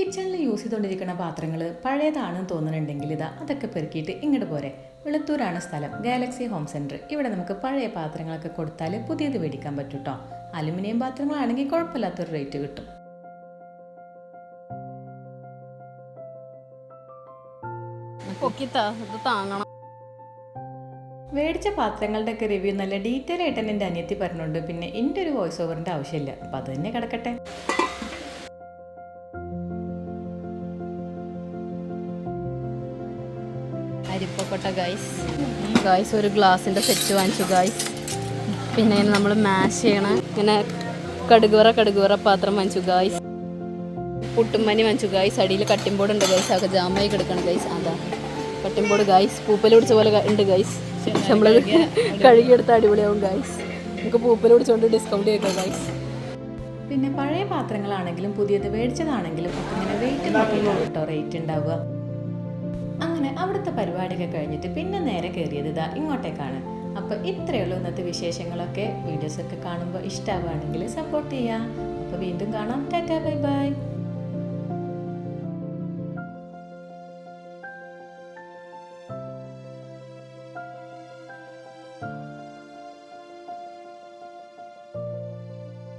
കിച്ചണിൽ യൂസ് ചെയ്തുകൊണ്ടിരിക്കുന്ന പാത്രങ്ങൾ പഴയതാണെന്ന് തോന്നുന്നുണ്ടെങ്കിൽ അതൊക്കെ പെറുക്കിയിട്ട് ഇങ്ങോട്ട് പോരെ. വെളുത്തൂരാണ് സ്ഥലം, ഗാലക്സി ഹോം സെൻറ്റർ. ഇവിടെ നമുക്ക് പഴയ പാത്രങ്ങളൊക്കെ കൊടുത്താൽ പുതിയത് മേടിക്കാൻ പറ്റും കേട്ടോ. അലുമിനിയം പാത്രങ്ങളാണെങ്കിൽ കുഴപ്പമില്ലാത്തൊരു റേറ്റ് കിട്ടും. മേടിച്ച പാത്രങ്ങളുടെ ഒക്കെ റിവ്യൂ നല്ല ഡീറ്റെയിൽ ആയിട്ട് തന്നെ എൻ്റെ അനിയത്തി പറഞ്ഞുകൊണ്ട് പിന്നെ എൻ്റെ ഒരു വോയിസ് ഓവറിൻ്റെ ആവശ്യമില്ല. അപ്പം അത് തന്നെ കിടക്കട്ടെ. അരിപ്പക്കൊട്ട ഗൈസ് ഒരു ഗ്ലാസിൻ്റെ സെറ്റ് വാങ്ങിച്ചു ഗൈസ്. പിന്നെ നമ്മൾ മാഷ് ചെയ്യണ ഇങ്ങനെ കടുകുവറ പാത്രം വാങ്ങിച്ചു ഗൈസ്. പുട്ടുമ്മനി വാങ്ങിച്ചു ഗൈസ്. അടിയിൽ കട്ടിംഗ് ബോർഡ് ഉണ്ട് ഗൈസ്. അതൊക്കെ ജാമായി കിടക്കണം ഗൈസ്. അതാ കട്ടിംഗ് ബോർഡ് ഗൈസ്. പൂപ്പൽ പിടിച്ച പോലെ ഉണ്ട് ഗൈസ്. നമ്മളത് കഴുകിയെടുത്ത അടിപൊളിയാവും ഗൈസ്. നമുക്ക് പൂപ്പൽ പിടിച്ചുകൊണ്ട് ഡിസ്കൗണ്ട് ചെയ്തോ ഗൈസ്. പിന്നെ പഴയ പാത്രങ്ങളാണെങ്കിലും പുതിയത് മേടിച്ചതാണെങ്കിലും ഒക്കെ ഇങ്ങനെ വെയിറ്റ് നോക്കിയിട്ടാണ് കേട്ടോ റേറ്റ് ഉണ്ടാവുക. അങ്ങനെ അവിടുത്തെ പരിപാടിയൊക്കെ കഴിഞ്ഞിട്ട് പിന്നെ നേരെ കയറിയത് ഇങ്ങോട്ടേക്കാണ്. അപ്പോൾ ഇത്രയേ ഉള്ളൂ ഇന്നത്തെ വിശേഷങ്ങളൊക്കെ. വീഡിയോസൊക്കെ കാണുമ്പോൾ ഇഷ്ടമാവുകയാണെങ്കിൽ സപ്പോർട്ട് ചെയ്യാം. അപ്പോൾ വീണ്ടും കാണാം. Tata bye bye.